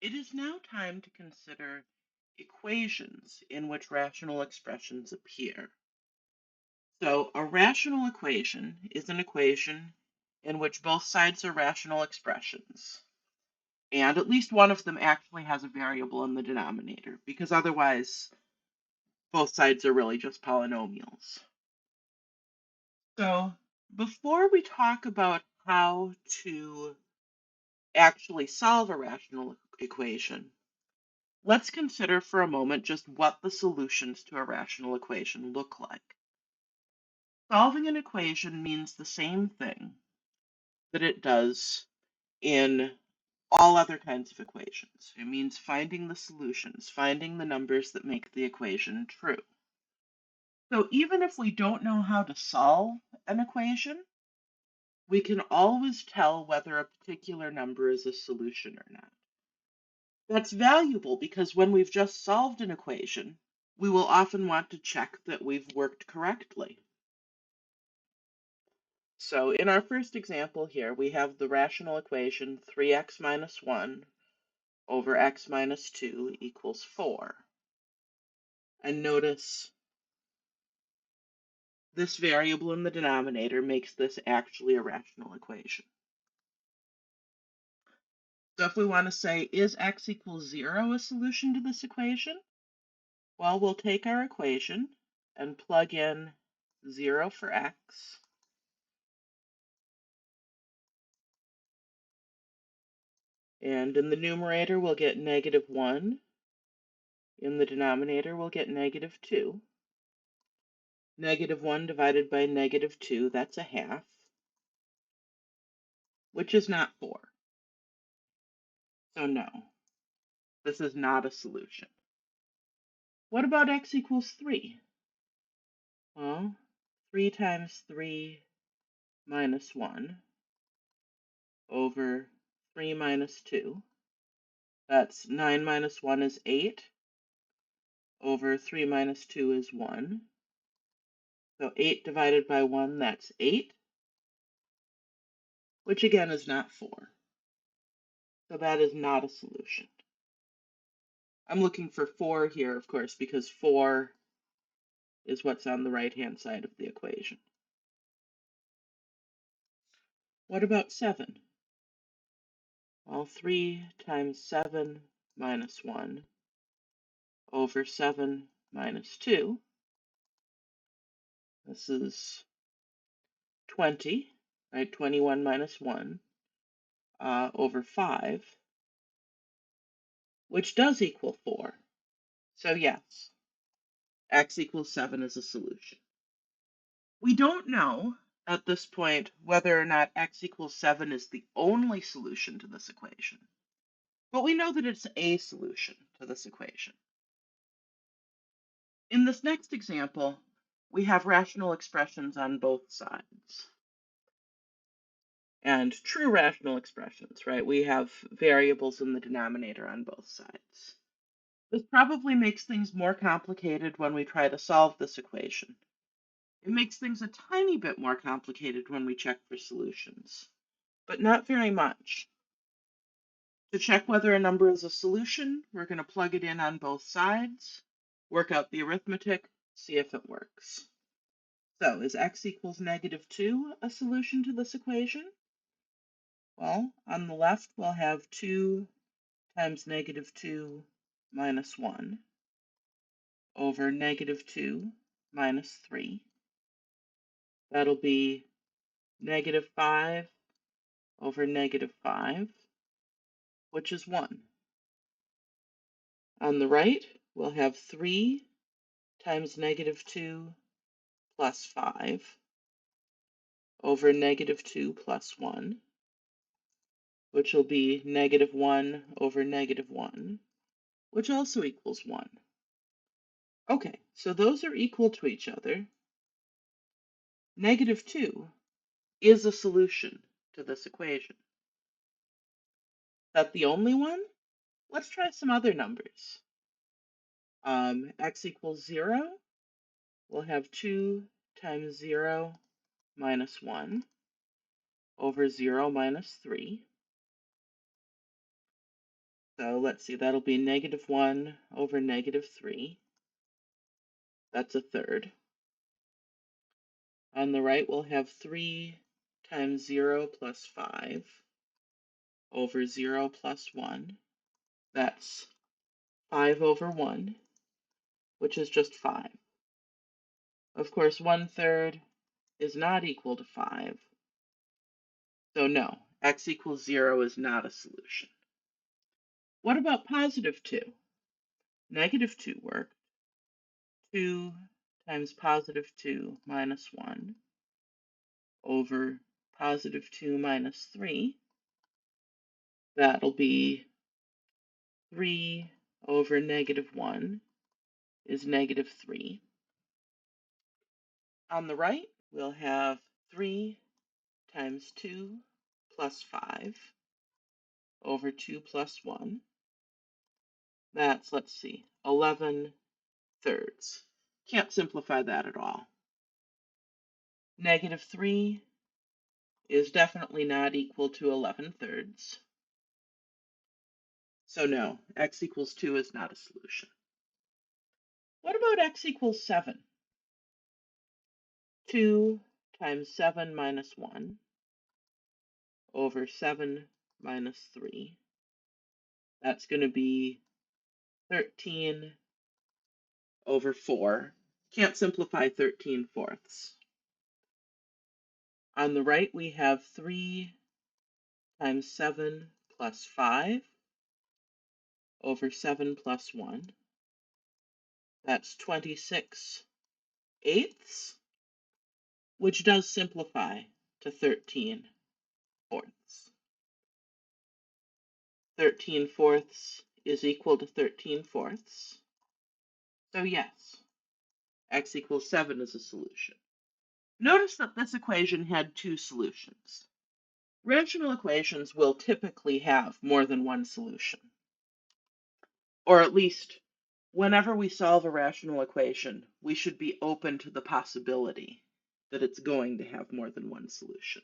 It is now time to consider equations in which rational expressions appear. So a rational equation is an equation in which both sides are rational expressions, and at least one of them actually has a variable in the denominator, because otherwise both sides are really just polynomials. So before we talk about how to actually solve a rational equation, let's consider for a moment just what the solutions to a rational equation look like. Solving an equation means the same thing that it does in all other kinds of equations. It means finding the solutions, finding the numbers that make the equation true. So even if we don't know how to solve an equation, we can always tell whether a particular number is a solution or not. That's valuable because when we've just solved an equation, we will often want to check that we've worked correctly. So in our first example here, we have the rational equation 3x minus 1 over x minus 2 equals 4. And notice this variable in the denominator makes this actually a rational equation. So if we want to say, is x equals 0 a solution to this equation? Well, we'll take our equation and plug in 0 for x. And in the numerator, we'll get negative 1. In the denominator, we'll get negative 2. Negative 1 divided by negative 2, that's a half, which is not 4. So no, this is not a solution. What about x equals 3? Well, 3 times 3 minus 1 over 3 minus 2. That's 9 minus 1 is 8 over 3 minus 2 is 1. So 8 divided by 1, that's 8, which again is not 4. So that is not a solution. I'm looking for 4 here, of course, because 4 is what's on the right-hand side of the equation. What about 7? Well, 3 times 7 minus 1 over 7 minus 2. This is 20, right? 21 minus 1 over 5, which does equal 4. So yes, x equals 7 is a solution. We don't know at this point whether or not x equals 7 is the only solution to this equation, but we know that it's a solution to this equation. In this next example, we have rational expressions on both sides. And true rational expressions, right? We have variables in the denominator on both sides. This probably makes things more complicated when we try to solve this equation. It makes things a tiny bit more complicated when we check for solutions, but not very much. To check whether a number is a solution, we're going to plug it in on both sides, work out the arithmetic, see if it works. So is x equals negative 2 a solution to this equation? Well, on the left, we'll have 2 times negative 2 minus 1 over negative 2 minus 3. That'll be negative 5 over negative 5, which is 1. On the right, we'll have 3 times negative 2 plus 5 over negative 2 plus 1, which will be negative 1 over negative 1, which also equals 1. Okay, so those are equal to each other. Negative 2 is a solution to this equation. Is that the only one? Let's try some other numbers. X equals 0. We'll have 2 times 0 minus 1 over 0 minus 3. So let's see, that'll be -1 over -3. That's a third. On the right, we'll have 3 times 0 plus 5 over 0 plus 1. That's 5 over 1, which is just 5. Of course, 1/3 is not equal to 5. So no, x equals 0 is not a solution. What about positive 2? Negative 2 worked. 2 times positive 2 minus 1 over positive 2 minus 3. That'll be 3 over -1 is -3. On the right, we'll have 3 times 2 plus 5 over 2 plus 1. That's, let's see, 11 thirds. Can't simplify that at all. -3 is definitely not equal to 11 thirds. So no, x equals 2 is not a solution. What about x equals 7? 2 times 7 minus 1 over 7 minus 3. That's going to be 13 over 4. Can't simplify 13 fourths. On the right, we have 3 times 7 plus 5 over 7 plus 1. That's 26 eighths, which does simplify to 13 fourths. 13 fourths is equal to 13 fourths. So yes, x equals 7 is a solution. Notice that this equation had two solutions. Rational equations will typically have more than one solution. Or at least, whenever we solve a rational equation, we should be open to the possibility that it's going to have more than one solution.